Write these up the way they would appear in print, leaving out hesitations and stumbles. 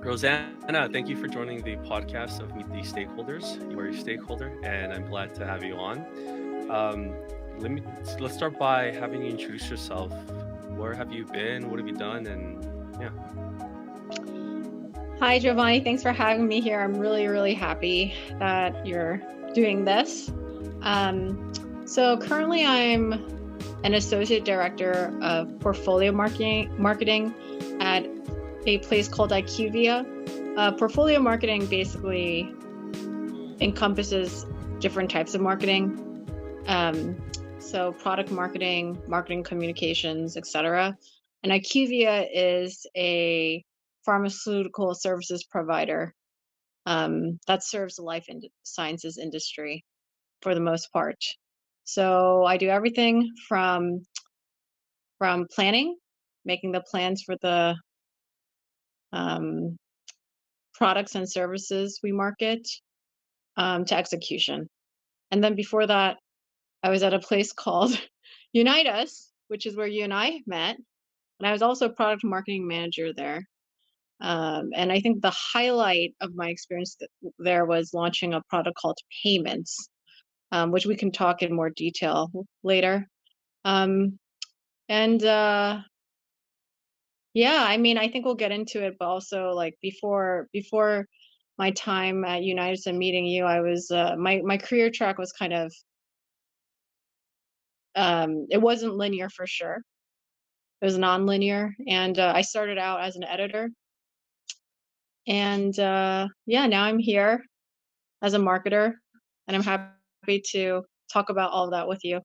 Rosanna, thank you for joining the podcast of Meet the Stakeholders. You are a stakeholder, and I'm glad to have you on. Um, let's start by having you introduce yourself. Where have you been? What have you done? And yeah, Hi, Giovanni. Thanks for having me here. I'm really, really happy that you're doing this. So currently I'm an associate director of portfolio marketing at a place called IQVIA. Portfolio marketing basically encompasses different types of marketing. So product marketing, marketing communications, etc. And IQVIA is a pharmaceutical services provider that serves the life sciences industry for the most part. So I do everything from planning, making the plans for the products and services we market, to execution. And then before that, I was at a place called Unite Us, which is where you and I met, and I was also a product marketing manager there. And I think the highlight of my experience there was launching a product called Payments, which we can talk in more detail later. And yeah, I mean, I think we'll get into it, but also like before my time at United and meeting you, I was my career track was kind of it wasn't linear for sure. It was non-linear, and I started out as an editor, and yeah, now I'm here as a marketer, and I'm happy to talk about all of that with you.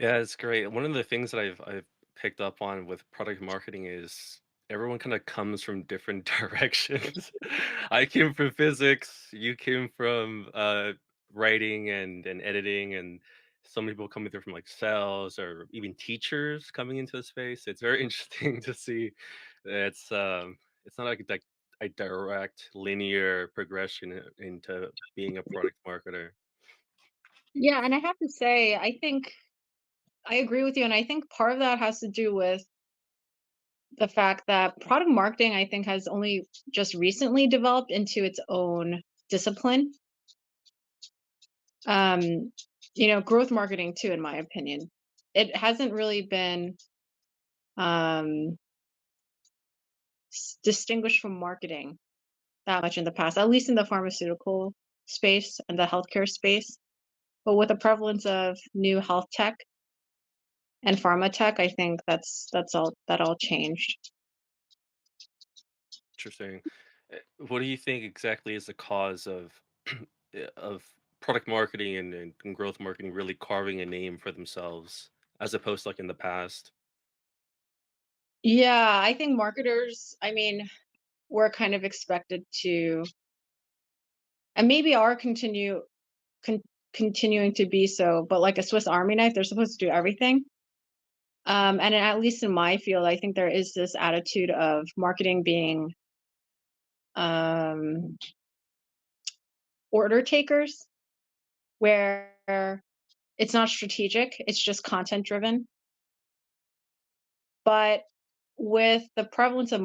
yeah, it's great. One of the things that I've picked up on with product marketing is everyone kind of comes from different directions. I came from physics. You came from writing and editing, and some people coming through from like sales or even teachers coming into the space. It's very interesting to see that it's not like a direct linear progression into being a product marketer. Yeah, and I have to say, I think I agree with you, and I think part of that has to do with the fact that product marketing, I think, has only just recently developed into its own discipline. Um, growth marketing too, in my opinion. It hasn't really been um, distinguished from marketing that much in the past, at least in the pharmaceutical space and the healthcare space. But with the prevalence of new health tech and pharma tech, I think that all changed. Interesting. What do you think exactly is the cause of of product marketing and growth marketing really carving a name for themselves as opposed to like in the past? Yeah, I think marketers, I mean, we're kind of expected to, and maybe are con- continuing to be so, but like a Swiss Army knife, they're supposed to do everything. And at least in my field, I think there is this attitude of marketing being um, order takers, where it's not strategic, it's just content driven. But with the prevalence of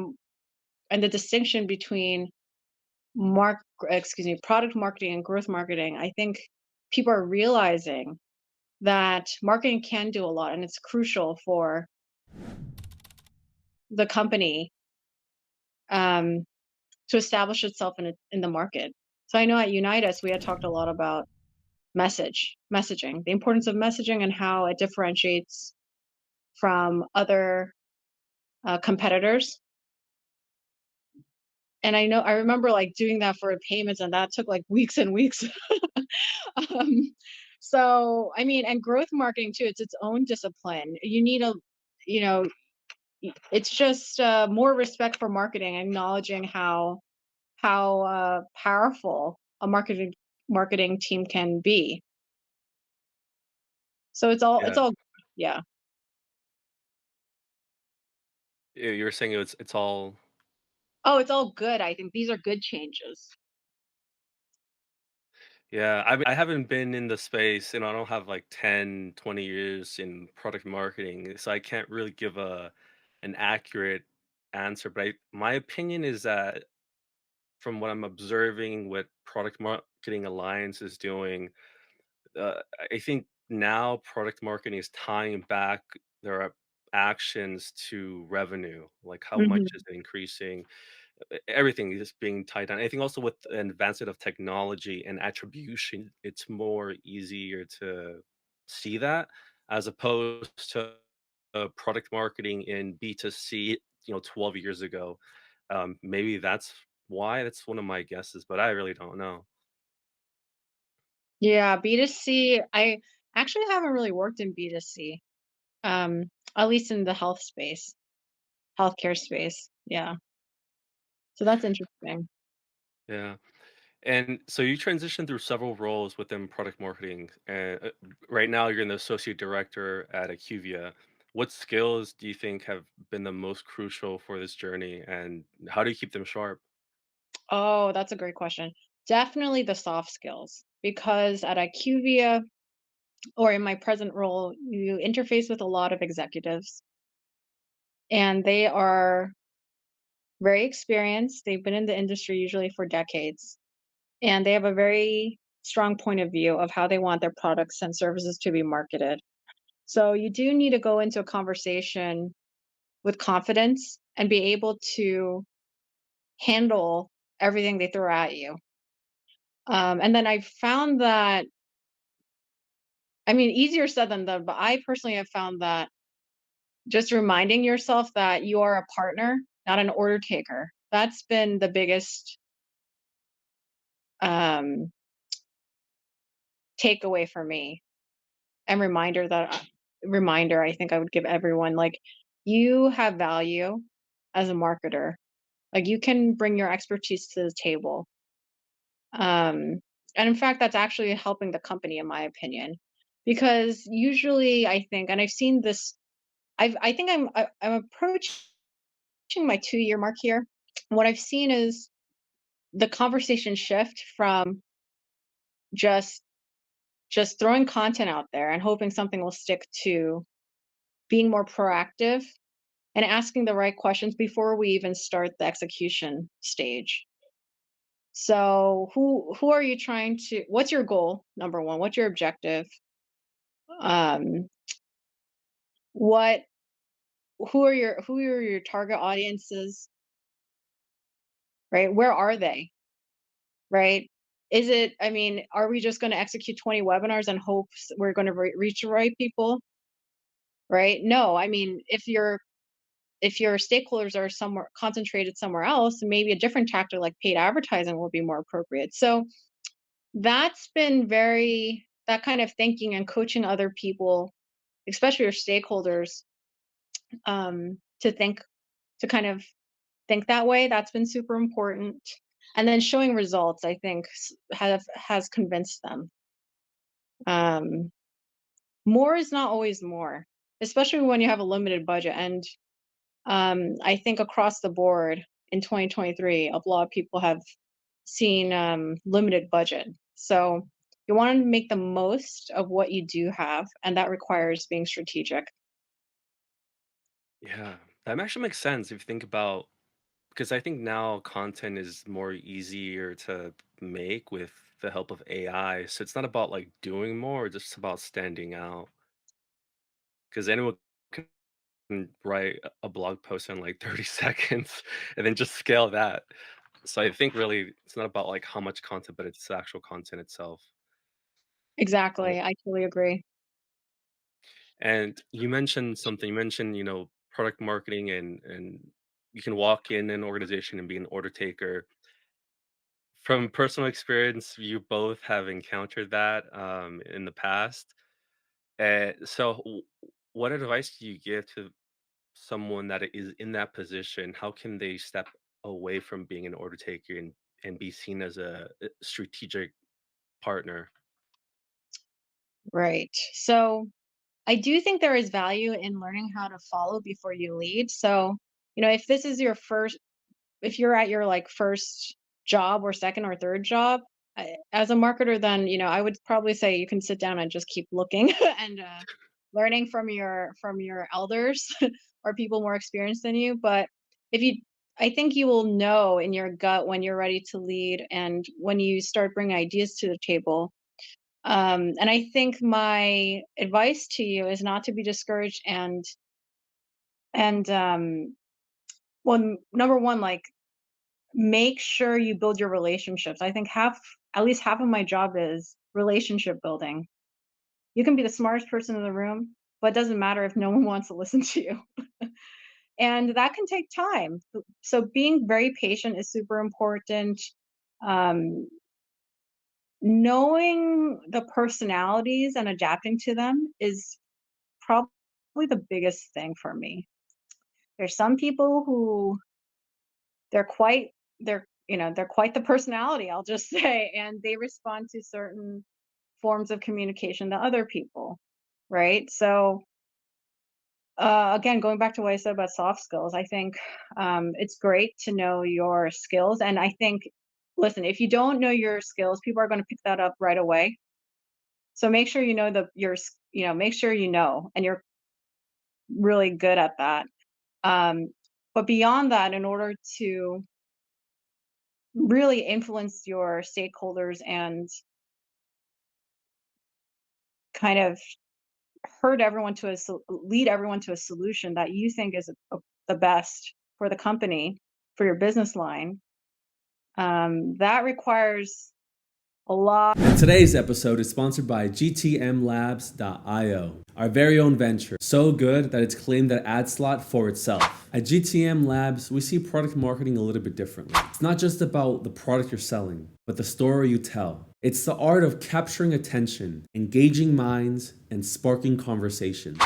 and the distinction between product marketing and growth marketing, I think people are realizing that marketing can do a lot, and it's crucial for the company um, to establish itself in the market. So I know at Unitas we had talked a lot about messaging, the importance of messaging and how it differentiates from other competitors. And I remember like doing that for payments, and that took like weeks and weeks. um, so I mean, and growth marketing too, it's its own discipline. You need you know, it's just more respect for marketing, acknowledging how powerful a marketing team can be. So it's Yeah. all yeah. You were saying it's all. Oh, it's all good. I think these are good changes. Yeah, I haven't been in the space and I don't have like 10, 20 years in product marketing, so I can't really give a an accurate answer, but my opinion is that from what I'm observing, what Product Marketing Alliance is doing, uh, I think now product marketing is tying back their actions to revenue, like how much Mhm. is it increasing. Everything is being tied down. I think also with the advancement of technology and attribution, it's more easier to see that as opposed to product marketing in B2C, 12 years ago. Maybe that's why. That's one of my guesses, but I really don't know. Yeah, B2C, I actually haven't really worked in B2C, at least in the healthcare space. Yeah. So that's interesting. Yeah. And so you transitioned through several roles within product marketing, and right now you're an associate director at IQVIA. What skills do you think have been the most crucial for this journey, and how do you keep them sharp? Oh, that's a great question. Definitely the soft skills because at IQVIA or in my present role, you interface with a lot of executives and they are very experienced. They've been in the industry usually for decades and they have a very strong point of view of how they want their products and services to be marketed. So you do need to go into a conversation with confidence and be able to handle everything they throw at you. And then I found that, I mean, easier said than done, but I personally have found that just reminding yourself that you are a partner, not an order taker. That's been the biggest um, takeaway for me and reminder I think I would give everyone like you have value as a marketer. Like you can bring your expertise to the table. And in fact, that's actually helping the company, in my opinion, because usually I think, and I've seen this, I think I'm approaching my 2 year mark here. What I've seen is the conversation shift from just just throwing content out there and hoping something will stick to being more proactive and asking the right questions before we even start the execution stage. So who are you trying to what's your goal? Number 1, what's your objective? Um what who are your target audiences, right? Where are they? Right? Is it I mean, are we just going to execute 20 webinars and hope we're going to reach the right people, right? No, I mean, if your stakeholders are somewhere concentrated somewhere else, maybe a different tactic like paid advertising will be more appropriate. So that's been very that kind of thinking and coaching other people, especially your stakeholders, to think to kind of think that way. That's been super important. And then showing results, I think, has convinced them. Um, More is not always more, especially when you have a limited budget. And I think across the board in 2023, a lot of people have seen limited budget. So you want to make the most of what you do have, and that requires being strategic. Yeah, that actually makes sense if you think about because I think now content is more easier to make with the help of AI. So it's not about like doing more, it's just about standing out. Because anyone can write a blog post in like 30 seconds and then just scale that. So I think really it's not about like how much content, but it's the actual content itself. Uh, Exactly. I totally agree. And you mentioned something, you mentioned, product marketing and you can walk in an organization and be an order taker. From personal experience, you both have encountered that in the past. So what advice do you give to someone that is in that position? How can they step away from being an order taker and be seen as a strategic partner? Right. So I do think there is value in learning how to follow before you lead. So, if this is your first, if you're at your like first job or second or third job, as a marketer, then, I would probably say you can sit down and just keep looking and learning from your elders or people more experienced than you. But if you I think you will know in your gut when you're ready to lead and when you start bringing ideas to the table. And I think my advice to you is not to be discouraged and well, number one, like make sure you build your relationships. I think at least half of my job is relationship building. You can be the smartest person in the room, but it doesn't matter if no one wants to listen to you. And that can take time. So being very patient is super important. Um, knowing the personalities and adapting to them is probably the biggest thing for me. There's some people who they're quite they're quite the personality, I'll just say, and they respond to certain forms of communication to other people, right? So again, going back to what I said about soft skills, I think it's great to know your skills. And I think, listen, if you don't know your skills, people are going to pick that up right away. So make sure you know make sure you know, and you're really good at that. Um, but beyond that, in order to really influence your stakeholders and kind of lead everyone to a solution that you think is the best for the company, for your business line, that requires a lot. And today's episode is sponsored by GTMLabs.io, our very own venture. So good that it's claimed that ad slot for itself. At GTM Labs, we see product marketing a little bit differently. It's not just about the product you're selling, but the story you tell. It's the art of capturing attention, engaging minds, and sparking conversations.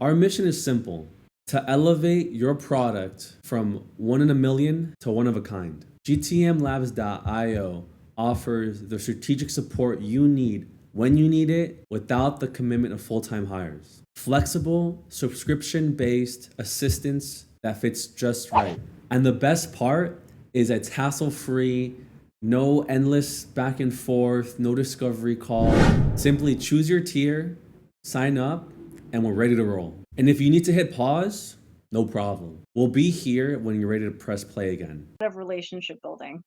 Our mission is simple: to elevate your product from one in a million to one of a kind. GTMLabs.io offers the strategic support you need when you need it without the commitment of full-time hires. Flexible, subscription-based assistance that fits just right. And the best part is it's hassle-free, no endless back and forth, no discovery call. Simply choose your tier, sign up, and we're ready to roll. And if you need to hit pause, no problem. We'll be here when you're ready to press play again. Of relationship building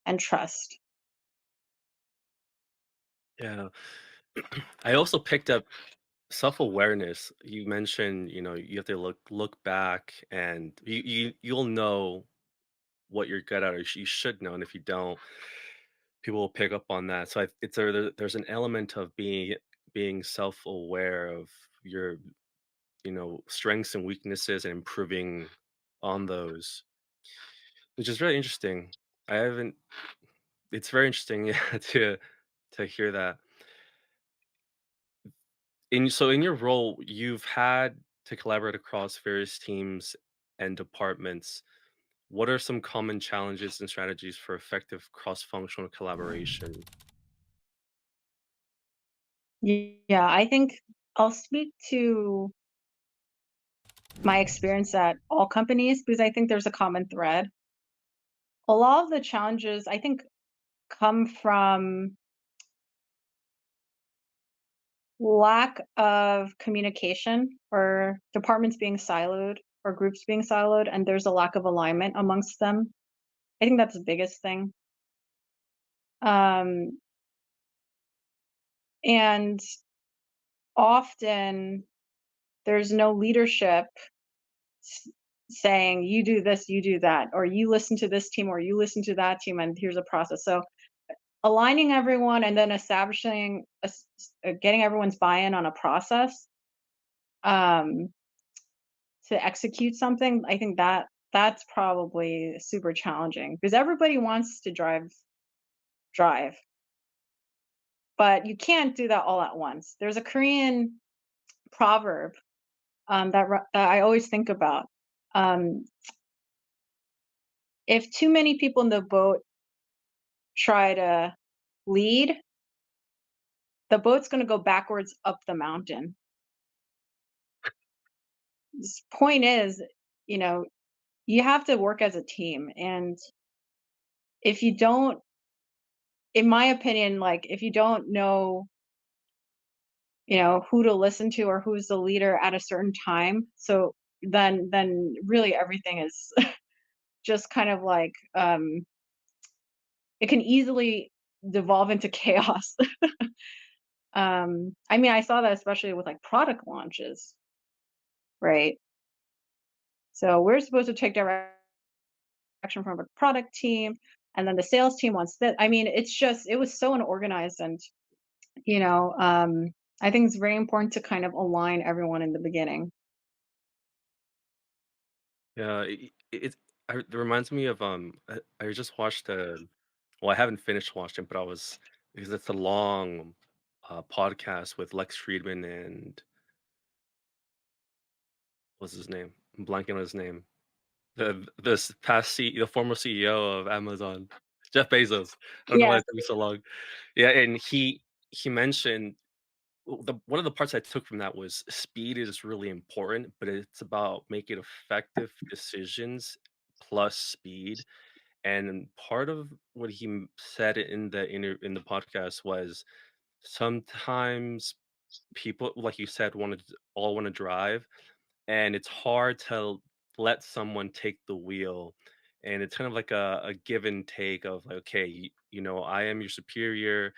and trust. Yeah. I also picked up self-awareness. You mentioned, you have to look back and you'll know what you're good at, or you should know. And if you don't, people will pick up on that. So there's an element of being self-aware of your, strengths and weaknesses and improving on those, which is very interesting. I haven't It's very interesting, yeah, to hear that. In your role, you've had to collaborate across various teams and departments. What are some common challenges and strategies for effective cross-functional collaboration? Yeah, I think I'll speak to my experience at all companies because I think there's a common thread. A lot of the challenges I think come from lack of communication or departments being siloed or groups being siloed, and there's a lack of alignment amongst them. I think that's the biggest thing. Um, and often there's no leadership saying you do this, you do that, or you listen to this team or you listen to that team, and here's a process. So aligning everyone and then establishing getting everyone's buy-in on a process um, to execute something, I think that's probably super challenging because everybody wants to drive, but you can't do that all at once. There's a Korean proverb that I always think about. Um, if too many people in the boat try to lead, the boat's going to go backwards up the mountain. This point is, you know, you have to work as a team, and if you don't, in my opinion, like if you don't know, who to listen to or who's the leader at a certain time, so then really everything is just kind of like it can easily devolve into chaos. I mean, I saw that especially with like product launches, right? So we're supposed to take direction from a product team, and then the sales team wants that. I mean, it's just it was so unorganized, and you know, I think it's very important to kind of align everyone in the beginning. Yeah, it reminds me of I just watched well, I haven't finished watching, but I was because it's a long podcast with Lex Friedman and what's his name? I'm blanking on his name. The former CEO of Amazon, Jeff Bezos. I don't know why Yes. it took me so long. Yeah, and he mentioned the one of the parts I took from that was speed is really important, but it's about making effective decisions plus speed. And part of what said in in the podcast was sometimes people, like you said, all want to drive, and it's hard to let someone take the wheel. And it's kind of like a give and take of like, okay, I am your superior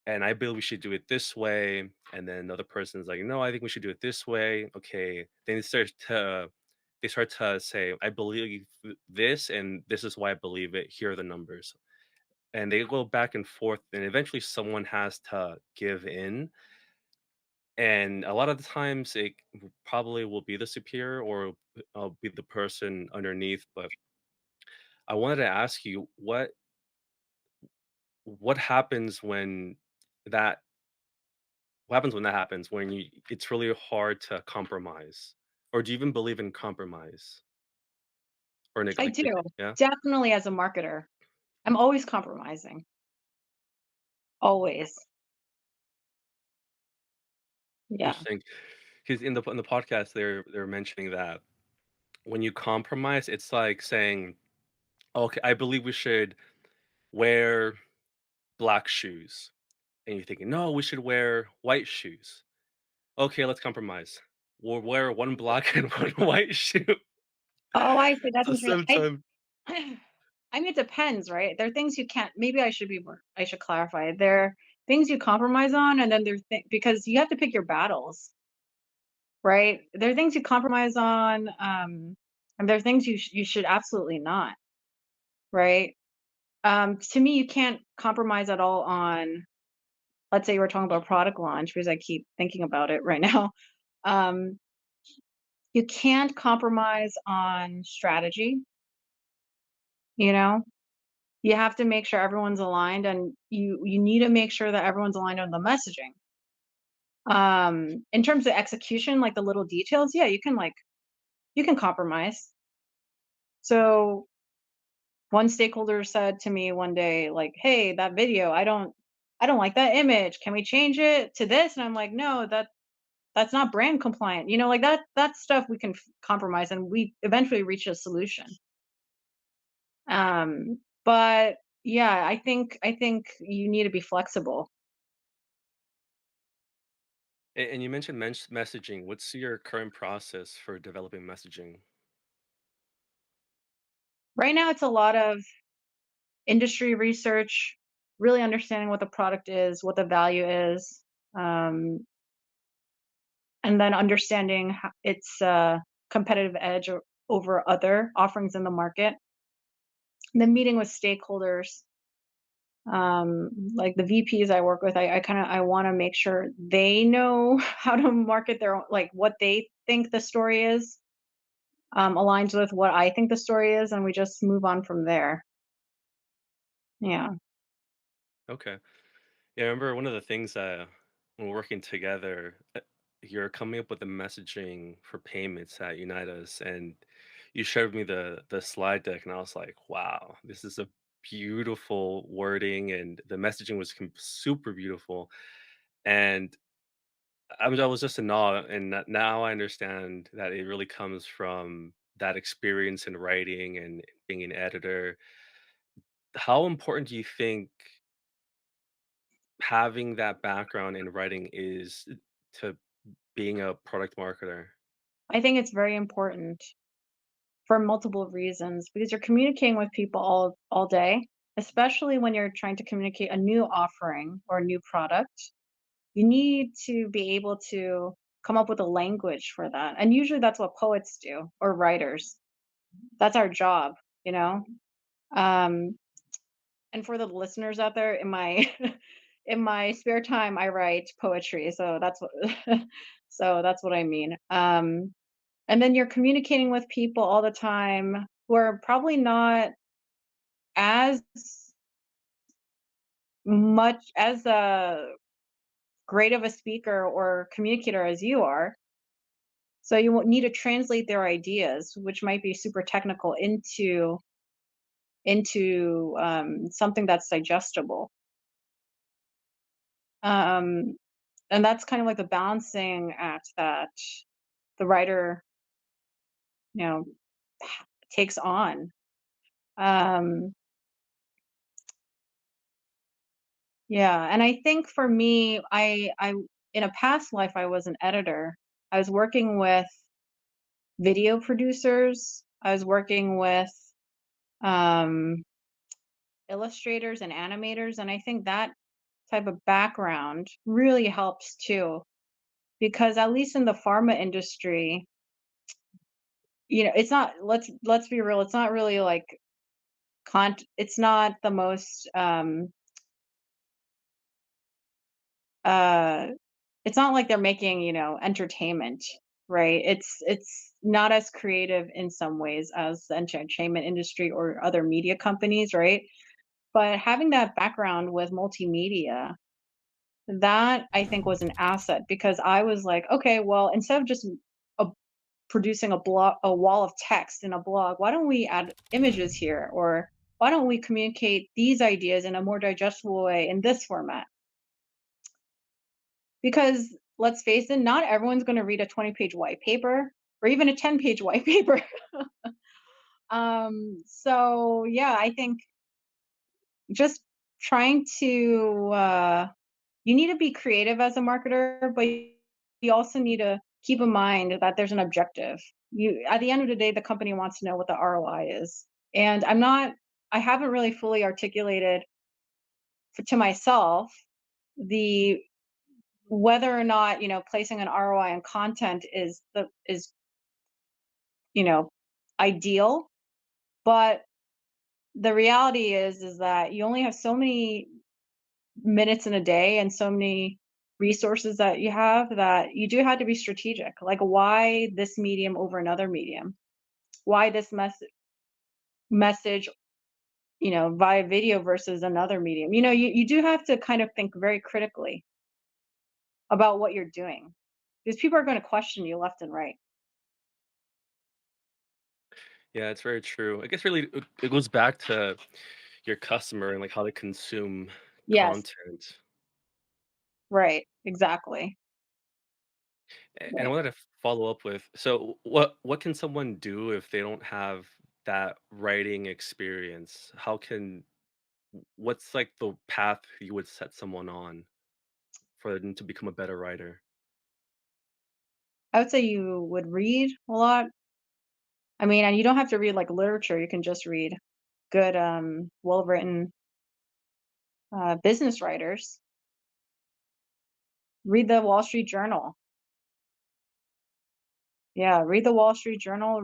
and I believe we should do it this way. And then the other person's like, no, I think we should do it this way. Okay. Then they start to say, I believe this, and this is why I believe it. Here are the numbers. And they go back and forth, and eventually someone has to give in. And a lot of the times probably will be the superior or be the person underneath. But I wanted to ask you what happens when that what happens when that happens, when it's really hard to compromise? Or do you even believe in compromise? Or I do. yeah? Definitely as a marketer. I'm always compromising. Always. Yeah. Interesting. Because in the podcast, they're mentioning that when you compromise, it's like saying, "Okay, I believe we should wear black shoes," and you're thinking, "No, we should wear white shoes." Okay, let's compromise. We'll wear one black and one white shoe. Oh, I see. That's So interesting. sometimes, I mean, it depends, right? There are things you can't. Maybe I should clarify. There are things you compromise on, and then because you have to pick your battles, right? There are things you compromise on, and there are things you should absolutely not, right? To me, you can't compromise at all on. Let's say we're talking about product launch because I keep thinking about it right now. Um, you can't compromise on strategy. You know, you have to make sure everyone's aligned, and you need to make sure that everyone's aligned on the messaging. In terms of execution, like the little details, yeah, you can compromise. So one stakeholder said to me one day, like, "Hey, that video, I don't like that image. Can we change it to this?" And I'm like, "No, that's not brand compliant." You know, like that stuff we can compromise, and we eventually reach a solution. But yeah, I think you need to be flexible. and you mentioned messaging. What's your current process for developing messaging? Right now, it's a lot of industry research, really understanding what the product is, what the value is, um, and then understanding its competitive edge over other offerings in the market. And then meeting with stakeholders, like the VPs I work with, I kind of I want to make sure they know how to market their own, like what they think the story is, aligns with what I think the story is, and we just move on from there. Yeah. Okay. Yeah, I remember one of the things that when we're working together, you're coming up with the messaging for payments at Unitas, and you showed me the slide deck, and I was like, "Wow, this is a beautiful wording, and the messaging was super beautiful." And I was just in awe, and now I understand that it really comes from that experience in writing and being an editor. How important do you think having that background in writing is to being a product marketer? I think it's very important for multiple reasons because you're communicating with people all day, especially when you're trying to communicate a new offering or a new product. You need to be able to come up with a language for that. And usually that's what poets do or writers. That's our job, you know? Um, and for the listeners out there, in my in my spare time, I write poetry. So that's what so that's what I mean. And then you're communicating with people all the time who are probably not as much as great of a speaker or communicator as you are. So you won't need to translate their ideas, which might be super technical, into something that's digestible. Um, and that's kind of like the balancing act that the writer, you know, takes on. Um, yeah, and I think for me, I in a past life I was an editor. I was working with video producers. I was working with um, illustrators and animators, and I think that type of background really helps too. Because at least in the pharma industry, it's not. Let's be real. It's not really like It's not the most. Uh, it's not like they're making entertainment, right? It's not as creative in some ways as the entertainment industry or other media companies, right? But having that background with multimedia, that I think was an asset because I was like, okay, well, instead of just a, producing a wall of text in a blog, why don't we add images here? Or why don't we communicate these ideas in a more digestible way in this format? Because let's face it, not everyone's going to read a 20-page white paper or even a 10-page white paper. So yeah, I think just trying to you need to be creative as a marketer, but you also need to keep in mind that there's an objective. You At the end of the day, the company wants to know what the ROI is. And I haven't really fully articulated to myself the whether or not, placing an ROI on content is, you know, ideal, but the reality is that you only have so many minutes in a day and so many resources that you have that you do have to be strategic. Like, why this medium over another medium? Why this message, via video versus another medium? You do have to kind of think very critically about what you're doing because people are going to question you left and right. Yeah, it's very true. I guess really it goes back to your customer and like how they consume Yes, content. right, exactly. And I Right. wanted to follow up with, so what can someone do if they don't have that writing experience? What's like the path you would set someone on for them to become a better writer? I would say you would read a lot. I mean, and you don't have to read like literature. You can just read good, well-written business writers. Read the Wall Street Journal. Yeah, read the Wall Street Journal.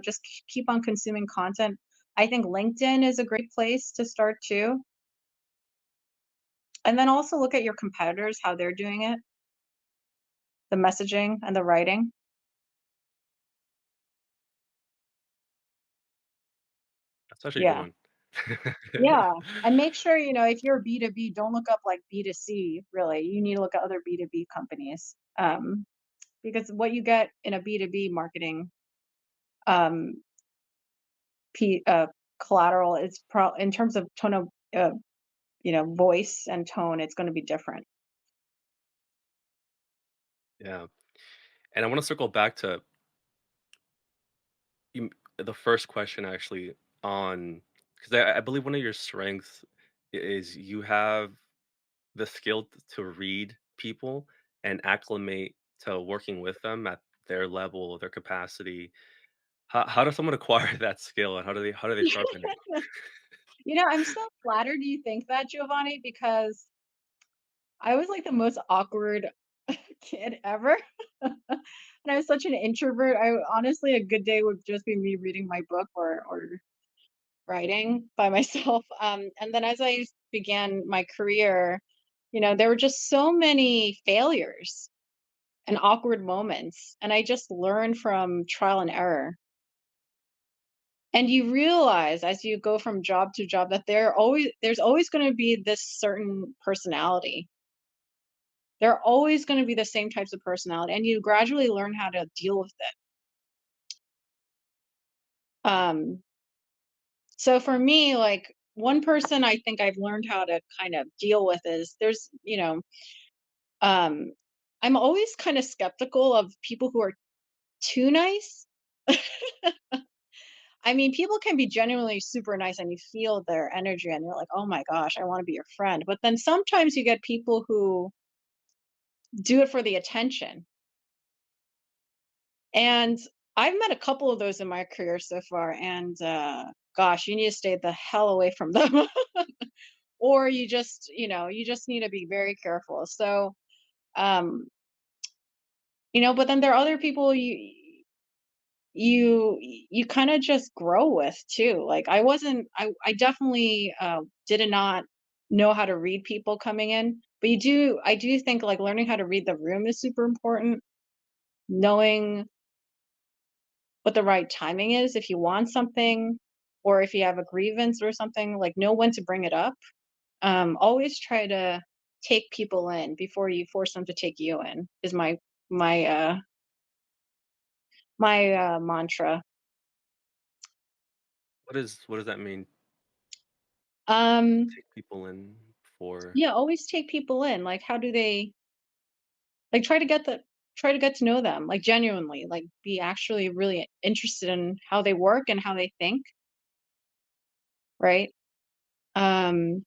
Just keep on consuming content. I think LinkedIn is a great place to start too. And then also look at your competitors, how they're doing it, the messaging and the writing. That's actually a good Yeah. one. Yeah. And make sure, if you're B2B, don't look up like B2C, really. You need to look at other B2B companies. Because what you get in a B2B marketing um, P, collateral is in terms of tone of, uh, voice and tone, it's going to be different. Yeah. And I want to circle back to the first question actually on, because I believe one of your strengths is you have the skill to read people and acclimate to working with them at their level, their capacity. How does someone acquire that skill, and how do they sharpen it? I'm so flattered you think that, Giovanni, because I was like the most awkward kid ever. And I was such an introvert. Honestly, a good day would just be me reading my book or writing by myself. And then as I began my career, there were just so many failures and awkward moments. And I just learned from trial and error. And you realize as you go from job to job that there's always going to be this certain personality. There are always going to be the same types of personality, and you gradually learn how to deal with it. So for me, like one person I think I've learned how to kind of deal with is um, I'm always kind of skeptical of people who are too nice. I mean, people can be genuinely super nice and you feel their energy and you're like, oh my gosh, I want to be your friend. But then sometimes you get people who do it for the attention. And I've met a couple of those in my career so far. And gosh, you need to stay the hell away from them. Or you just need to be very careful. So, um, but then there are other people you kind of just grow with too. Like I definitely did not know how to read people coming in, but I do think like learning how to read the room is super important. Knowing what the right timing is if you want something or if you have a grievance or something, like know when to bring it up. Always try to take people in before you force them to take you in is my mantra. What does that mean? Um Take people in for. yeah, always take people in. Like how do they like try to get to know them, like genuinely, like be actually really interested in how they work and how they think, right? Um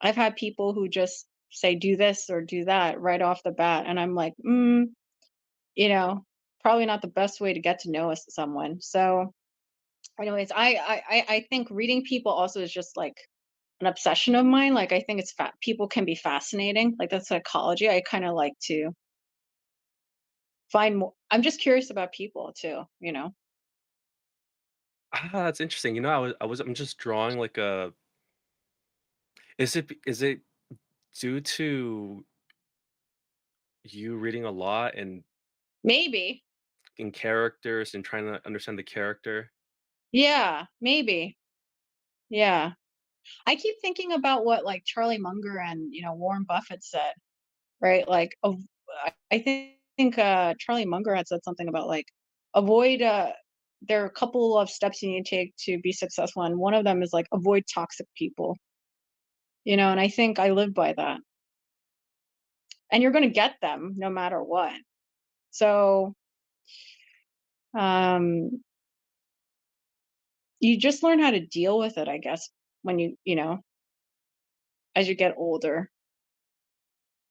I've had people who just say do this or do that right off the bat and I'm like, you know, probably not the best way to get to know someone. So anyways, I think reading people also is just like an obsession of mine. Like I think people can be fascinating. Like that's psychology. I kind of like to find more. I'm just curious about people too. That's interesting. I'm just drawing like a. Is it due to you reading a lot and Maybe. in characters and trying to understand the character? Yeah, maybe. Yeah. I keep thinking about what like Charlie Munger and Warren Buffett said, right? Like I think Charlie Munger had said something about like avoid there are a couple of steps you need to take to be successful and one of them is like avoid toxic people. And I think I live by that. And you're going to get them no matter what. So, um you just learn how to deal with it, I guess, when as you get older,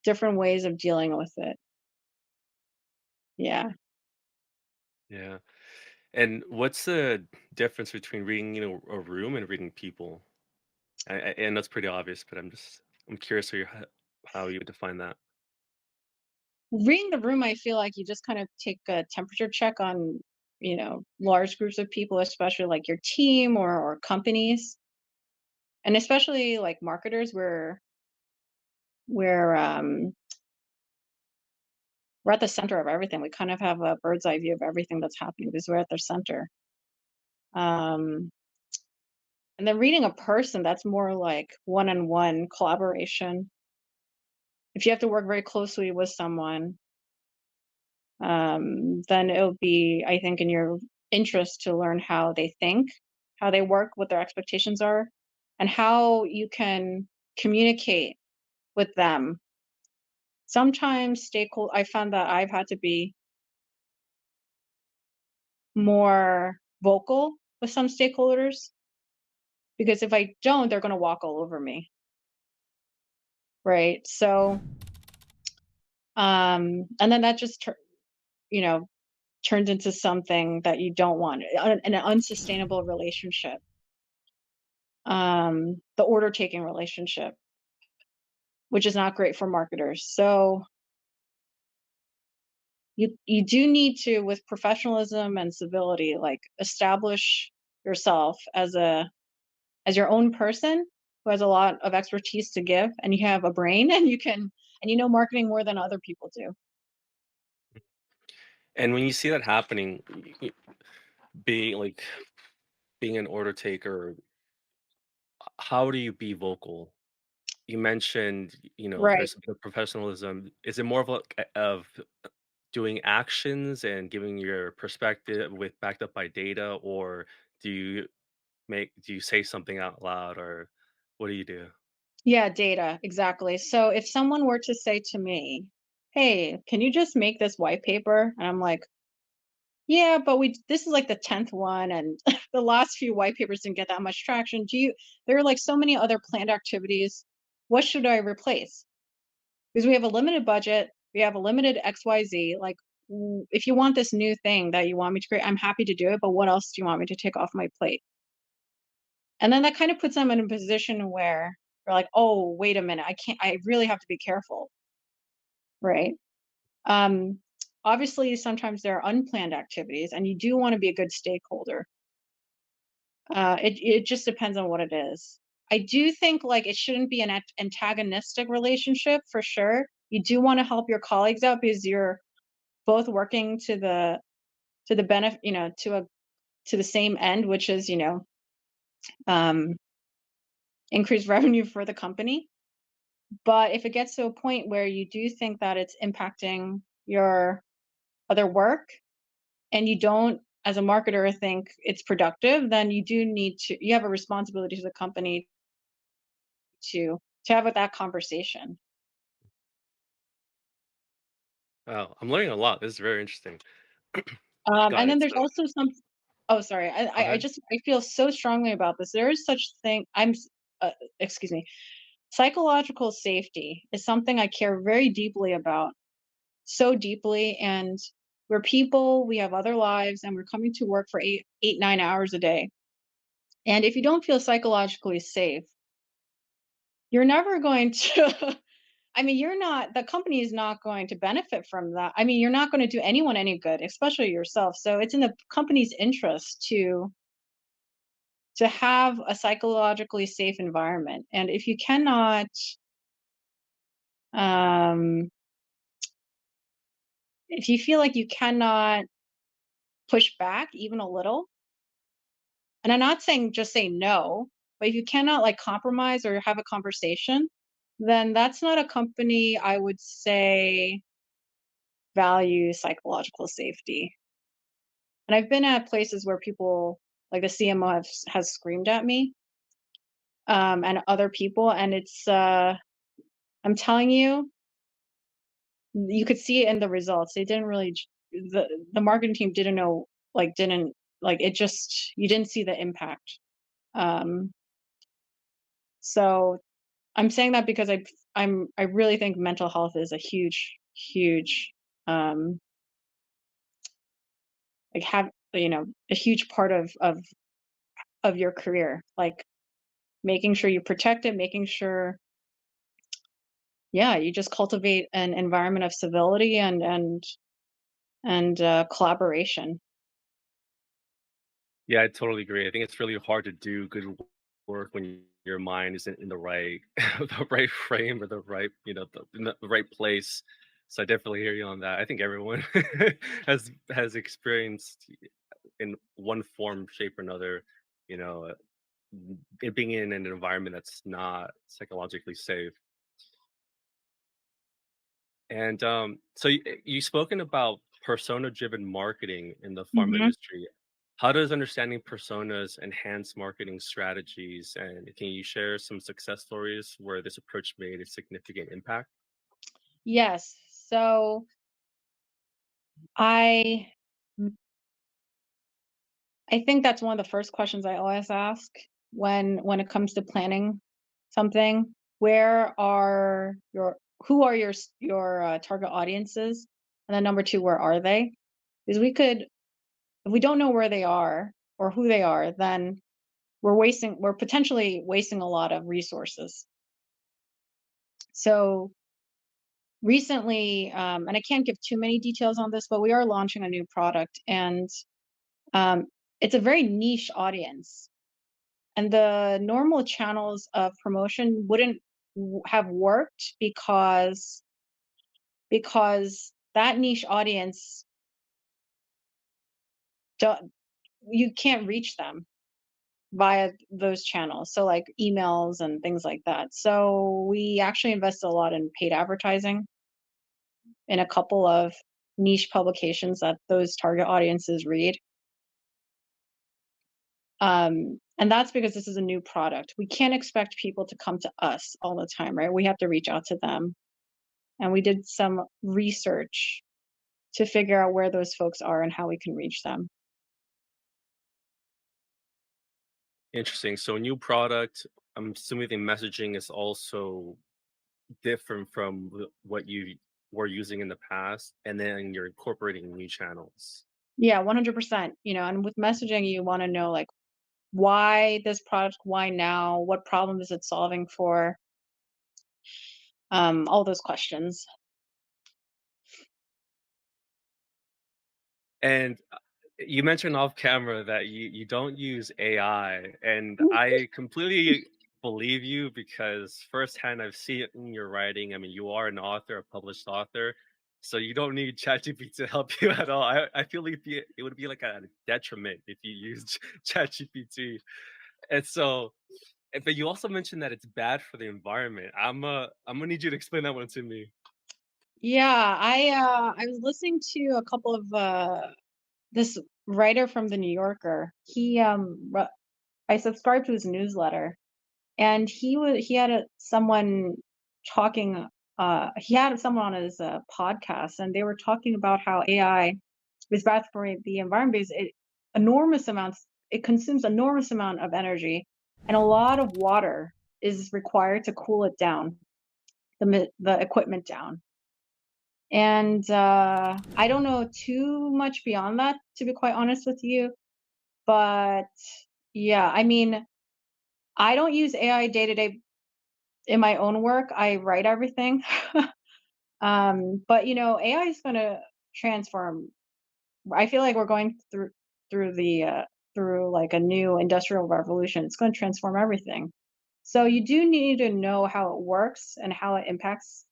different ways of dealing with it. Yeah. Yeah. And what's the difference between reading, a room and reading people? And that's pretty obvious, but I'm curious how you would define that. Reading the room, I feel like you just kind of take a temperature check on, large groups of people, especially like your team or companies. And especially like marketers, we're we're at the center of everything. We kind of have a bird's eye view of everything that's happening because we're at the center. Um, and then reading a person, that's more like one-on-one collaboration. If you have to work very closely with someone, then it'll be, I think, in your interest to learn how they think, how they work, what their expectations are, and how you can communicate with them. Sometimes I found that I've had to be more vocal with some stakeholders because if I don't, they're going to walk all over me. Right. So And then that just you know turns into something that you don't want, an unsustainable relationship, the order taking relationship, which is not great for marketers. So you do need to, with professionalism and civility, like establish yourself as your own person who has a lot of expertise to give, and you have a brain, and you know marketing more than other people do. And when you see that happening, being like being an order taker, how do you be vocal? You mentioned, Right. there's a bit of professionalism. Is it more of of doing actions and giving your perspective with backed up by data, or do you do you say something out loud, or what do you do? Yeah, data, exactly. So if someone were to say to me, "Hey, can you just make this white paper?" And I'm like, "Yeah, but we this is like the 10th one, and the last few white papers didn't get that much traction. There are like so many other planned activities. What should I replace? Because we have a limited budget, we have a limited XYZ. Like, if you want this new thing that you want me to create, I'm happy to do it, but what else do you want me to take off my plate?" And then that kind of puts them in a position where they're like, "Oh, wait a minute, I really have to be careful," right? Um, Obviously, sometimes there are unplanned activities, and you do want to be a good stakeholder. It just depends on what it is. I do think like it shouldn't be an antagonistic relationship for sure. You do want to help your colleagues out because you're both working to the benefit, to the same end, which is um, increase revenue for the company. But if it gets to a point where you do think that it's impacting your other work, and you don't, as a marketer, think it's productive, then you have a responsibility to the company to have that conversation. Wow, I'm learning a lot. This is very interesting. And Got then it. there's So also some. Oh, sorry. go I ahead. just I feel so strongly about this. There is such thing. Excuse me. Psychological safety is something I care very deeply about, so deeply, and we're people. We have other lives, and we're coming to work for 9 hours a day. And if you don't feel psychologically safe, you're never going to. I mean, the company is not going to benefit from that. I mean, you're not going to do anyone any good, especially yourself. So it's in the company's interest to have a psychologically safe environment. And if you cannot, um, if you feel like you cannot push back even a little, and I'm not saying just say no, but if you cannot like compromise or have a conversation, then that's not a company I would say value psychological safety. And I've been at places where people, like the CMO, has screamed at me, and other people, and I'm telling you, you could see it in the results. They didn't really, the marketing team didn't know, didn't like it. Just you didn't see the impact. Um, so I'm saying that because I really think mental health is a huge, um, have a huge part of your career. Like making sure you protect it, making sure, yeah, you just cultivate an environment of civility and collaboration. Yeah, I totally agree. I think it's really hard to do good work when your mind isn't in the right the right frame, or the right, in the right place. So I definitely hear you on that. I think everyone has experienced in one form, shape, or another, you know, it being in an environment that's not psychologically safe. And so you spoken about persona-driven marketing in the pharma Mhm. industry. How does understanding personas enhance marketing strategies? And can you share some success stories where this approach made a significant impact? Yes. So I I think that's one of the first questions I always ask when it comes to planning something. Where are your who are your target audiences, and then number two, where are they? Because if we don't know where they are or who they are, then we're potentially wasting a lot of resources. So recently, and I can't give too many details on this, but we are launching a new product, and it's a very niche audience. And the normal channels of promotion wouldn't have worked because that niche audience, you can't reach them via those channels. So like emails and things like that. So we actually invest a lot in paid advertising in a couple of niche publications that those target audiences read. And that's because this is a new product. We can't expect people to come to us all the time, right? We have to reach out to them. And we did some research to figure out where those folks are and how we can reach them. Interesting. So new product, I'm assuming the messaging is also different from what you were using in the past, and then you're incorporating new channels. Yeah, 100%. And with messaging, you want to know like why this product, why now, what problem is it solving for? All those questions. And you mentioned off camera that you don't use AI, and I completely believe you because firsthand I've seen it in your writing. I mean, you are an author, a published author, so you don't need ChatGPT to help you at all. I feel like it would be like a detriment if you used ChatGPT. And so, but you also mentioned that it's bad for the environment. I'm gonna need you to explain that one to me. Yeah, I was listening to a couple of this writer from the New Yorker. I subscribed to his newsletter, and he had someone talking. He had someone on his podcast, and they were talking about how AI is bad for the environment because it consumes enormous amount of energy, and a lot of water is required to cool it down, the equipment down. And I don't know too much beyond that, to be quite honest with you. But yeah, I mean, I don't use AI day to day in my own work. I write everything. But AI is going to transform. I feel like we're going through like a new industrial revolution. It's going to transform everything. So you do need to know how it works and how it impacts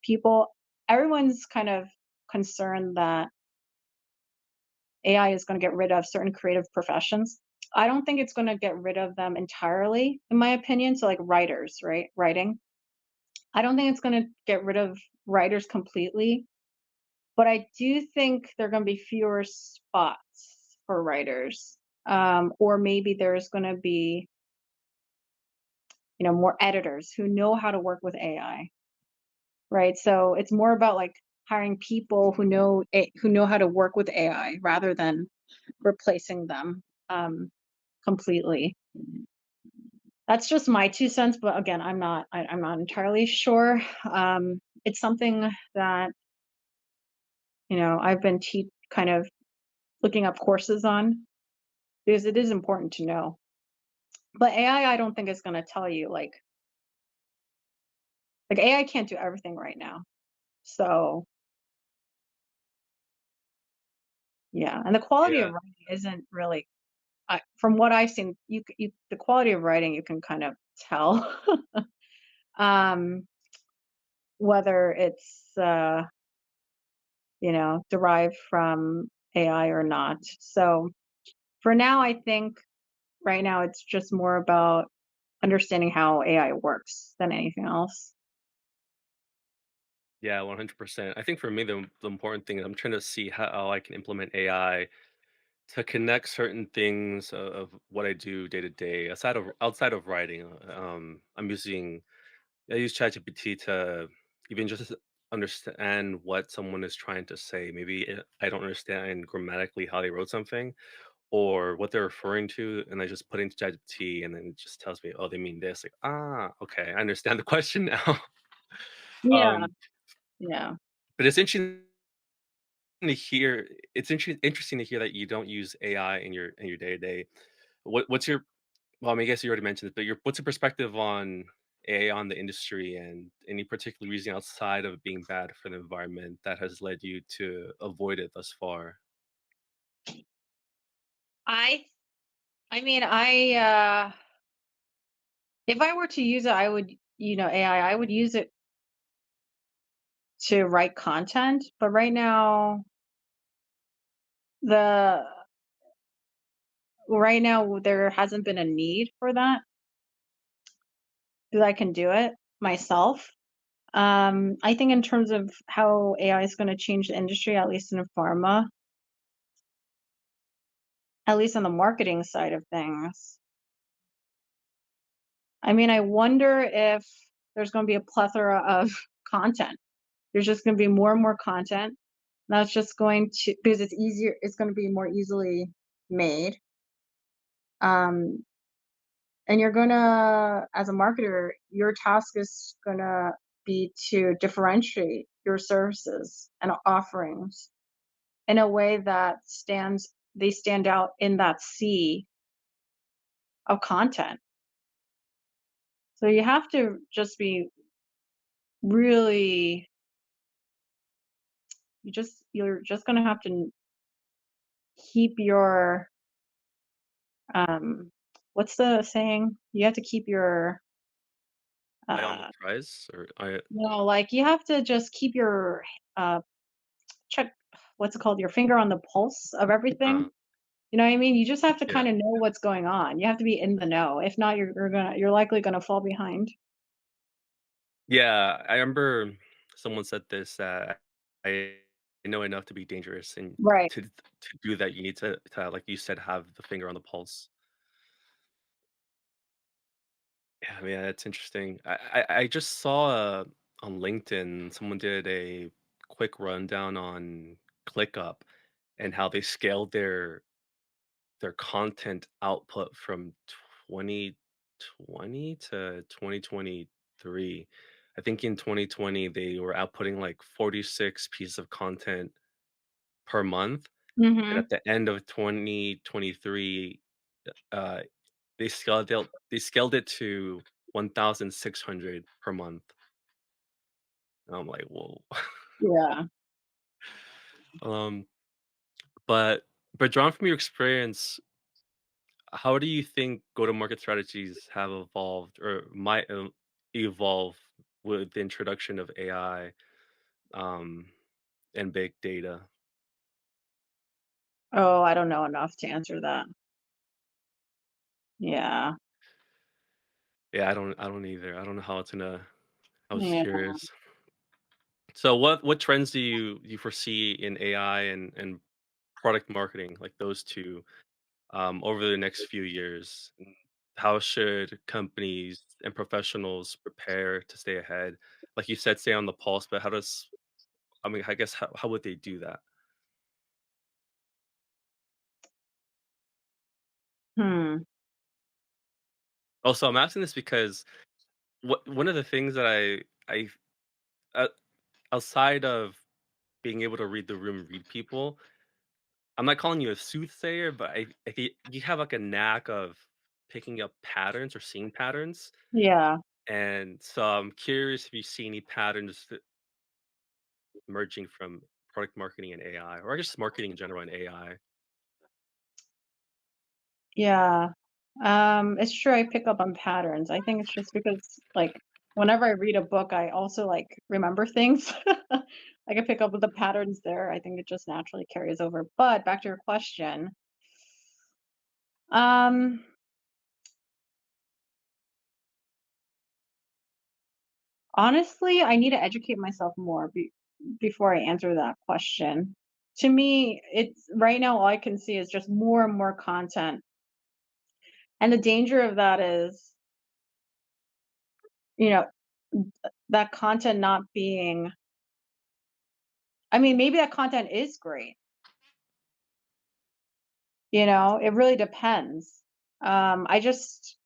people. Everyone's kind of concerned that AI is going to get rid of certain creative professions. I don't think it's going to get rid of them entirely, in my opinion. So, like writers, right? Writing. I don't think it's going to get rid of writers completely, but I do think there are going to be fewer spots for writers. Or maybe there's going to be, more editors who know how to work with AI, right? So it's more about like hiring people who know how to work with AI rather than replacing them completely. That's just my 2 cents, but again, I'm not entirely sure. It's something that I've been kind of looking up courses on because it is important to know. But AI, I don't think is going to tell you like AI can't do everything right now. So yeah, and the quality of Yeah. writing isn't really. From what I've seen, the quality of writing you can kind of tell um, whether it's derived from AI or not. So for now, I think right now it's just more about understanding how AI works than anything else. Yeah, 100%. I think for me, the important thing is I'm trying to see how I can implement AI to connect certain things of what I do day to day outside of writing. I use ChatGPT to even just understand what someone is trying to say. Maybe I don't understand grammatically how they wrote something or what they're referring to, and I just put into ChatGPT, and then it just tells me, "Oh, they mean this." Like, okay, I understand the question now. Yeah, Um, yeah. but it's interesting to hear. It's interesting to hear that you don't use AI in your day to day. What's your well? I mean, I guess you already mentioned it, but your what's your perspective on AI on the industry and any particular reason outside of it being bad for the environment that has led you to avoid it thus far? I I mean, if I were to use it, I would, AI, I would use it to write content, but right now the there hasn't been a need for that because I can do it myself. I think in terms of how AI is going to change the industry, at least in pharma, at least on the marketing side of things. I mean, I wonder if there's going to be a plethora of content. There's just going to be more and more content. That's just going to, because it's easier, it's going to be more easily made. Um, and you're gonna, as a marketer, your task is gonna be to differentiate your services and offerings in a way that they stand out in that sea of content. So you have to just be really, you're just gonna have to keep your, um, what's the saying? You have to keep your, Eye on the uh, prize, or I like you have to just keep your, uh, check, what's it called? Your finger on the pulse of everything. uh, You know what I mean? You just have to yeah. kind of know what's going on. You have to be in the know. If not, you're likely gonna fall behind. Yeah, I remember someone said this, I know enough to be dangerous, and Right. to do that, you need to, like you said, have the finger on the pulse. Yeah, yeah, that's interesting. I just saw, on LinkedIn, someone did a quick rundown on ClickUp and how they scaled their content output from 2020 to 2023. I think in 2020 they were outputting like 46 pieces of content per month, and Mhm. at the end of 2023, uh, they scaled it to 1,600 per month. And I'm like, whoa. Yeah. um, but drawn from your experience, how do you think go-to-market strategies have evolved or might evolve with the introduction of AI, um, and big data? Oh, I don't know enough to answer that. Yeah. Yeah, I don't either. I don't know how it's gonna. I was Yeah. curious. So, what trends do you foresee in AI and product marketing, like those two, over the next few years? And how should companies and professionals prepare to stay ahead? Like you said, stay on the pulse, but how does I mean, I guess how would they do that? Hmm. Also, I'm asking this because one of the things that I uh, outside of being able to read the room, read people, I'm not calling you a soothsayer, but I think you have like a knack of picking up patterns or seeing patterns. Yeah. And so I'm curious if you see any patterns emerging from product marketing and AI, or just marketing in general and AI. Yeah. It's true I pick up on patterns. I think it's just because like whenever I read a book, I also like remember things. I can pick up with the patterns there. I think it just naturally carries over. But back to your question. Um, Honestly, I need to educate myself more before I answer that question. To me, it's right now all I can see is just more and more content. And the danger of that is, you know, that content not being, I mean, maybe that content is great, it really depends. I just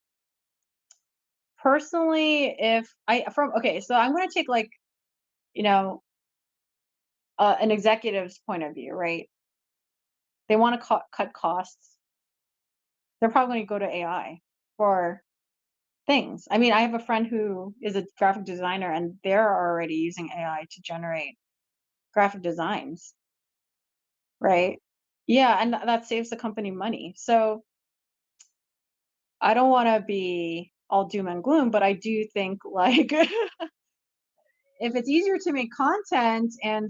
personally, if I from okay, so I'm gonna take like, you know, an executive's point of view, right? They want to cut costs. They're probably going to go to AI for things. I mean, I have a friend who is a graphic designer and they're already using AI to generate graphic designs, Wow. right? Yeah, and that saves the company money. So I don't want to be all doom and gloom, but I do think like if it's easier to make content and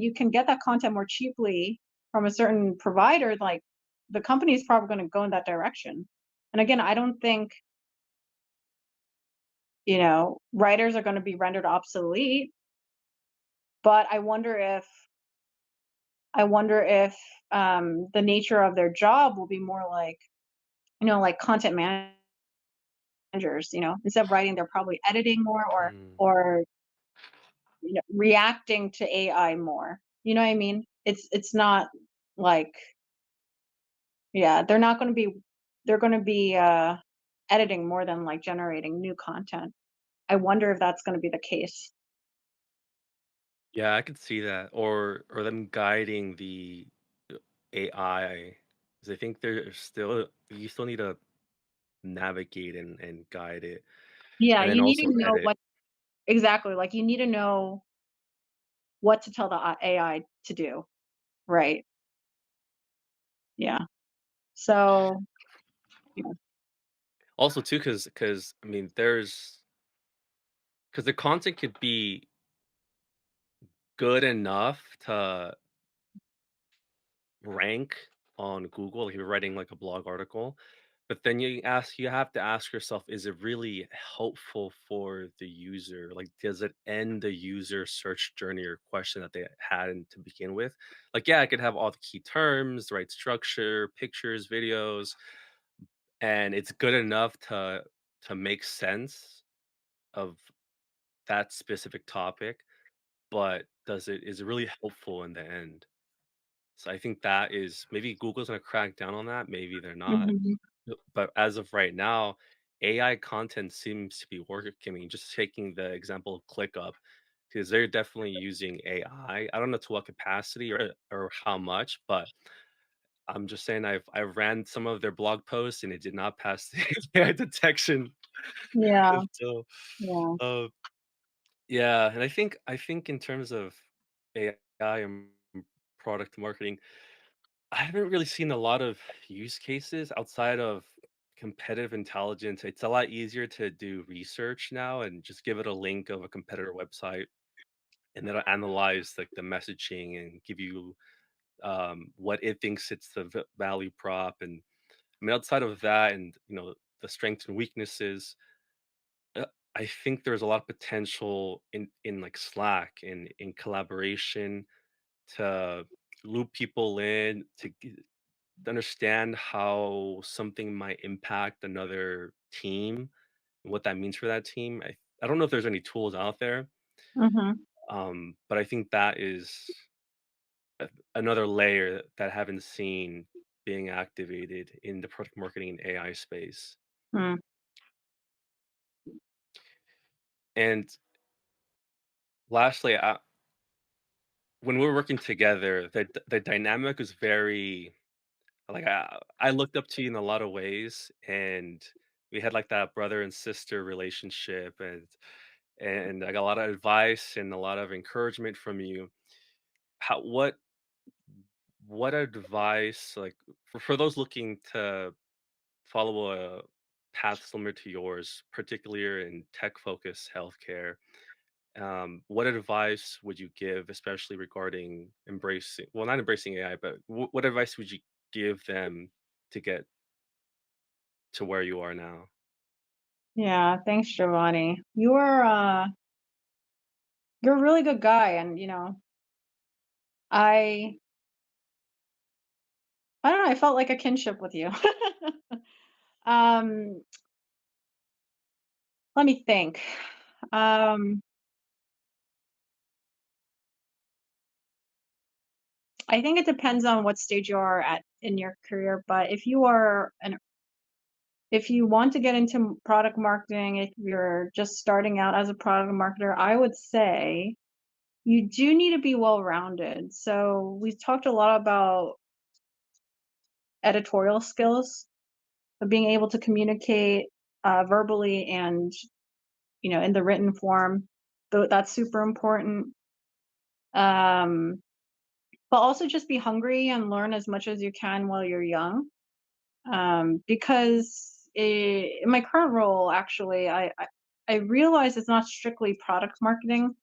you can get that content more cheaply from a certain provider, like the company is probably going to go in that direction. And again, I don't think, writers are going to be rendered obsolete, but I wonder if the nature of their job will be more like, like content managers, instead of writing, they're probably editing more Mm. or reacting to AI more. You know what I mean? It's not like, yeah, they're going to be editing more than like generating new content. I wonder if that's going to be the case. Yeah, I could see that, or them guiding the AI, 'cause I think there's still you still need to navigate and guide it, Yeah, and then you need also to know edit. what exactly, like you need to know what to tell the AI to do, right? Yeah. So, yeah. Also too, because I mean, because the content could be good enough to rank on Google if you're writing like a blog article. But then you have to ask yourself, is it really helpful for the user? Like, does it end the user search journey or question that they had to begin with? Like, yeah, I could have all the key terms, the right structure, pictures, videos, and it's good enough to make sense of that specific topic, but is it really helpful in the end? So I think that is maybe Google's gonna crack down on that, maybe they're not. Mhm. But as of right now, AI content seems to be working. I mean, just taking the example of ClickUp, because they're definitely using AI. I don't know to what capacity or how much, but I'm just saying I've ran some of their blog posts and it did not pass the AI detection. Yeah, And so, yeah. uh, yeah, and I think in terms of AI and product marketing, I haven't really seen a lot of use cases outside of competitive intelligence. It's a lot easier to do research now and just give it a link of a competitor website, and that'll analyze like the messaging and give you what it thinks it's the value prop. And I mean, outside of that, and the strengths and weaknesses, uh, I think there's a lot of potential in like Slack and in collaboration to loop people in to understand how something might impact another team and what that means for that team. I don't know if there's any tools out there, Mhm. but I think that is another layer that I haven't seen being activated in the product marketing and AI space. Mm. And lastly, when we're working together, the dynamic is very like I looked up to you in a lot of ways, and we had like that brother and sister relationship, and I got a lot of advice and a lot of encouragement from you. How what advice like for those looking to follow a path similar to yours, particularly in tech focused healthcare? What advice would you give, especially regarding embracing, well, not embracing AI, but what advice would you give them to get to where you are now? Yeah, thanks, Giovanni. You're a really good guy, and I I don't know, I felt like a kinship with you. um, Let me think. Um, I think it depends on what stage you are at in your career, but if you want to get into product marketing, if you're just starting out as a product marketer, I would say you do need to be well-rounded. So we've talked a lot about editorial skills, of being able to communicate verbally and in the written form. That's super important. Um, but also just be hungry and learn as much as you can while you're young. Because in my current role, actually, I realize it's not strictly product marketing.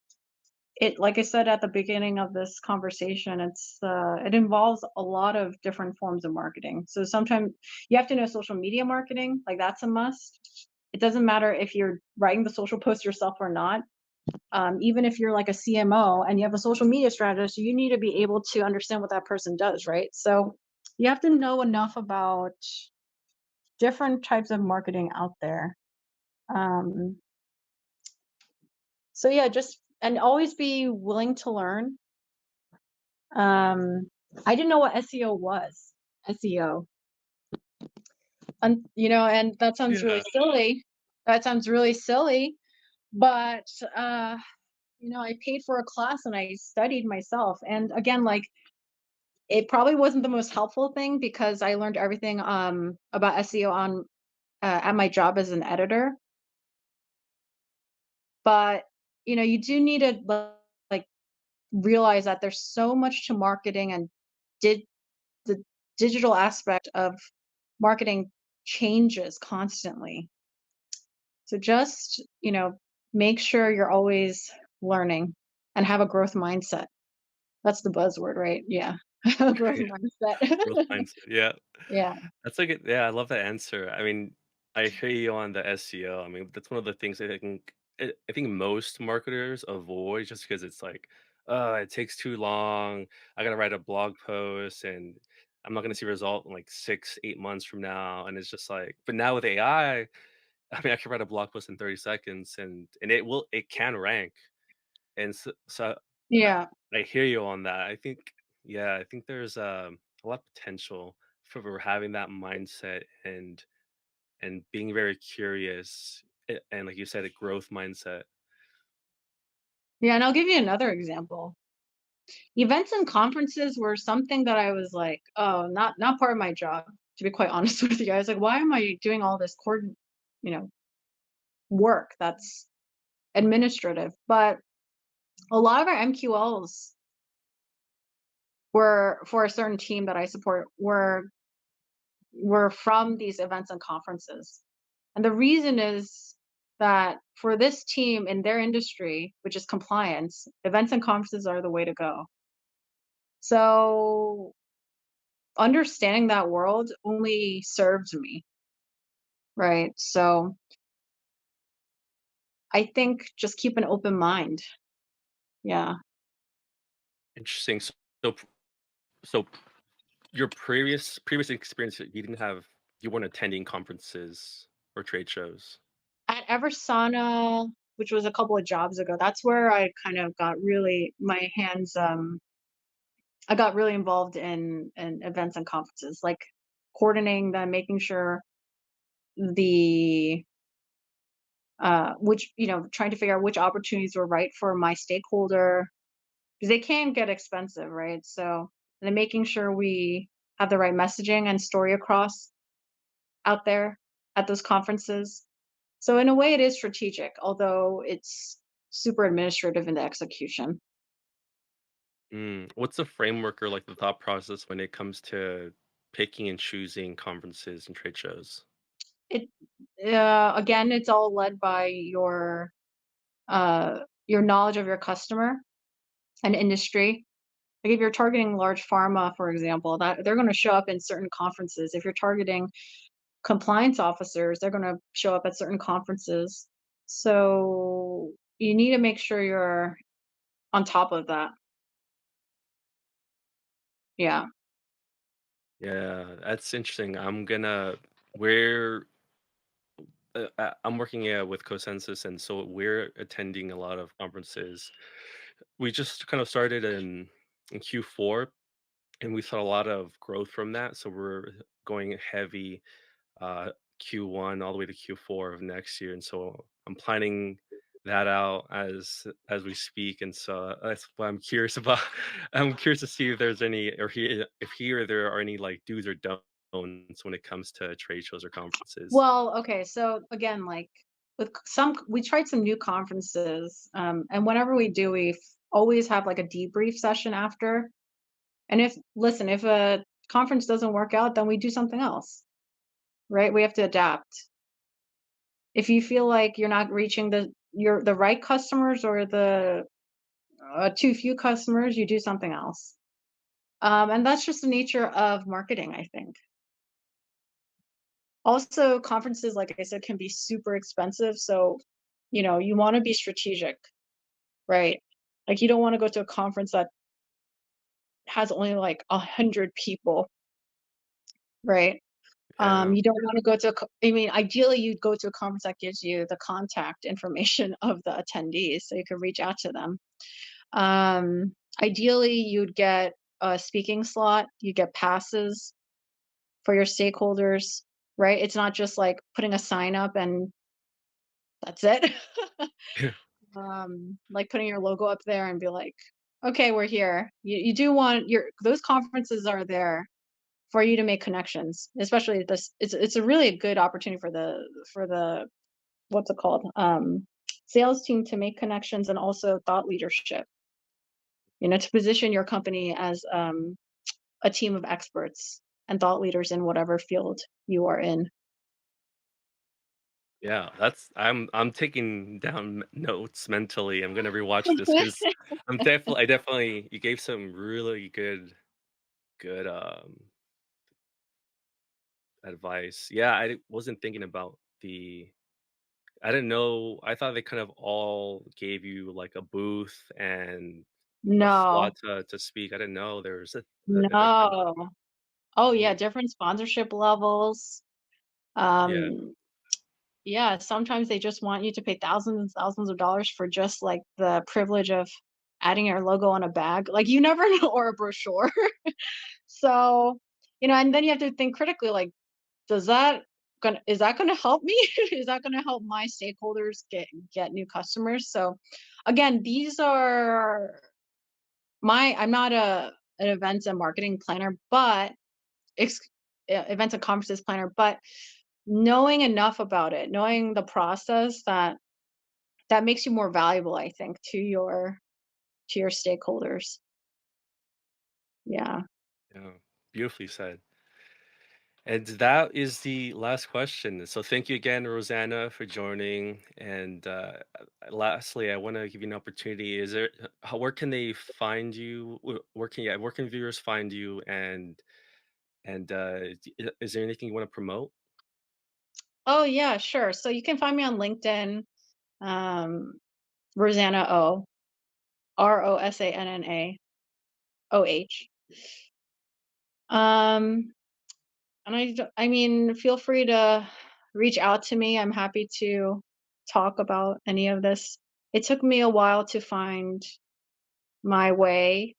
It, like I said at the beginning of this conversation, it involves a lot of different forms of marketing. So sometimes you have to know social media marketing, like that's a must. It doesn't matter if you're writing the social post yourself or not. Even if you're like a CMO and you have a social media strategist, you need to be able to understand what that person does, right? So you have to know enough about different types of marketing out there. Um, so yeah, just and always be willing to learn. I didn't know what SEO was. SEO. And that sounds really Yeah. silly. That sounds really silly, but I paid for a class and I studied myself. And again, like it probably wasn't the most helpful thing because I learned everything about SEO on at my job as an editor. But you do need to like realize that there's so much to marketing and did the digital aspect of marketing changes constantly. So just, make sure you're always learning and have a growth mindset. That's the buzzword, right? Yeah. Growth mindset. Growth mindset, yeah. Yeah. That's a good yeah, I love that answer. I mean, I hear you on the SEO. I mean, that's one of the things I think most marketers avoid just because it's like, it takes too long. I gotta write a blog post and I'm not gonna see a result in like 6, 8 months from now. And it's just like, but now with AI, I mean, I can write a blog post in 30 seconds and it can rank. And so Yeah. I hear you on that. Yeah, I think there's a lot of potential for having that mindset and being very curious and like you said, a growth mindset. Yeah. And I'll give you another example. Events and conferences were something that I was like, oh, not part of my job, to be quite honest with you. I was like, why am I doing all this you know, work that's administrative? But a lot of our MQLs were for a certain team that I support were from these events and conferences. And the reason is that for this team in their industry, which is compliance, events and conferences are the way to go. So understanding that world only served me, right? So I think just keep an open mind. Yeah. Interesting. So so your previous experience you weren't attending conferences or trade shows. At Eversana, which was a couple of jobs ago, that's where I kind of got really my hands I got really involved in events and conferences, like coordinating them, making sure the which trying to figure out which opportunities were right for my stakeholder because they can get expensive, right? So and then making sure we have the right messaging and story across out there at those conferences. So in a way, it is strategic, although it's super administrative in the execution. What's the framework or like the thought process when it comes to picking and choosing conferences and trade shows? It again, it's all led by your knowledge of your customer and industry. Like if you're targeting large pharma, for example, that they're going to show up in certain conferences. If you're targeting compliance officers, they're going to show up at certain conferences. So you need to make sure you're on top of that. Yeah. Yeah, that's interesting. We're I'm working with Consensus, and so we're attending a lot of conferences. We just kind of started in Q4, and we saw a lot of growth from that. So we're going heavy uh, Q1 all the way to Q4 of next year, and so I'm planning that out as we speak, and so that's why I'm curious about. I'm curious to see if there's any, or if here there are any like do's or don'ts when it comes to trade shows or conferences. Well, okay, so again, like with some, we tried some new conferences, and whenever we do, always have like a debrief session after. And if a conference doesn't work out, then we do something else, right? We have to adapt. If you feel like you're not reaching the right customers, or the too few customers, you do something else. And that's just the nature of marketing, I think. Also, conferences, like I said, can be super expensive. So, you want to be strategic, right? Like, you don't want to go to a conference that has only like 100 people, right? Yeah. You don't want to go to, I mean, ideally, you'd go to a conference that gives you the contact information of the attendees so you can reach out to them. Ideally, you'd get a speaking slot, you get passes for your stakeholders, right? It's not just like putting a sign up and that's it. Like putting your logo up there and be like, okay, we're here. You do want those conferences are there for you to make connections, especially this. It's a really good opportunity for the what's it called, sales team to make connections, and also thought leadership. To position your company as a team of experts and thought leaders in whatever field you are in. Yeah, I'm taking down notes mentally. I'm gonna rewatch this because I definitely you gave some really good advice. Yeah, wasn't thinking about I didn't know. I thought they kind of all gave you like a booth and a No, slot to speak. I didn't know there was a different. no. Oh yeah, Oh, different sponsorship levels. yeah. Um, yeah, sometimes they just want you to pay thousands and thousands of dollars for just like the privilege of adding your logo on a bag. Like, you never know, or a brochure. So, and then you have to think critically, like, is that gonna help me? Is that gonna help my stakeholders get new customers? So again, these are I'm not an events and marketing planner, but ex- events and conferences planner, but knowing enough about it, knowing the process, that makes you more valuable, I think, to your stakeholders. Yeah. Yeah, beautifully said. And that is the last question. So thank you again, Rosanna, for joining. And lastly, I want to give you an opportunity. Is there where can they find you? Where can viewers find you? And is there anything you want to promote? Oh yeah, sure. So you can find me on LinkedIn, um, Rosanna O, RoSannnaOh. Um, and I mean, feel free to reach out to me. I'm happy to talk about any of this. It took me a while to find my way,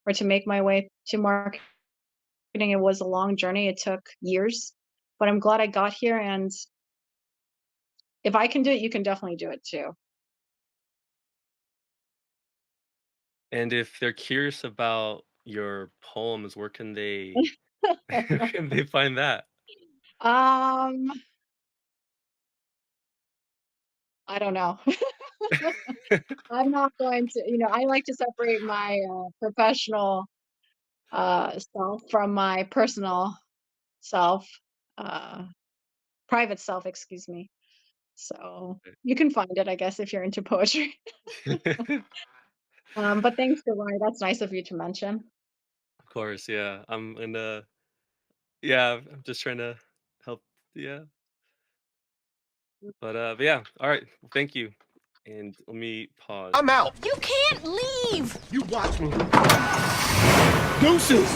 or to make my way to marketing. It was a long journey. It took years, but I'm glad I got here. And if I can do it, you can definitely do it too. And if they're curious about your poems, where can they where can they find that? um, I don't know. I'm not going to, I like to separate my professional self from my personal self, uh, private self, excuse me. So you can find it, I guess, if you're into poetry. But thanks, Roy. That's nice of you to mention. Of course, yeah. Yeah, I'm just trying to help. Yeah. But yeah, all right. Well, thank you. And let me pause. I'm out. You can't leave! You watch me. Deuces.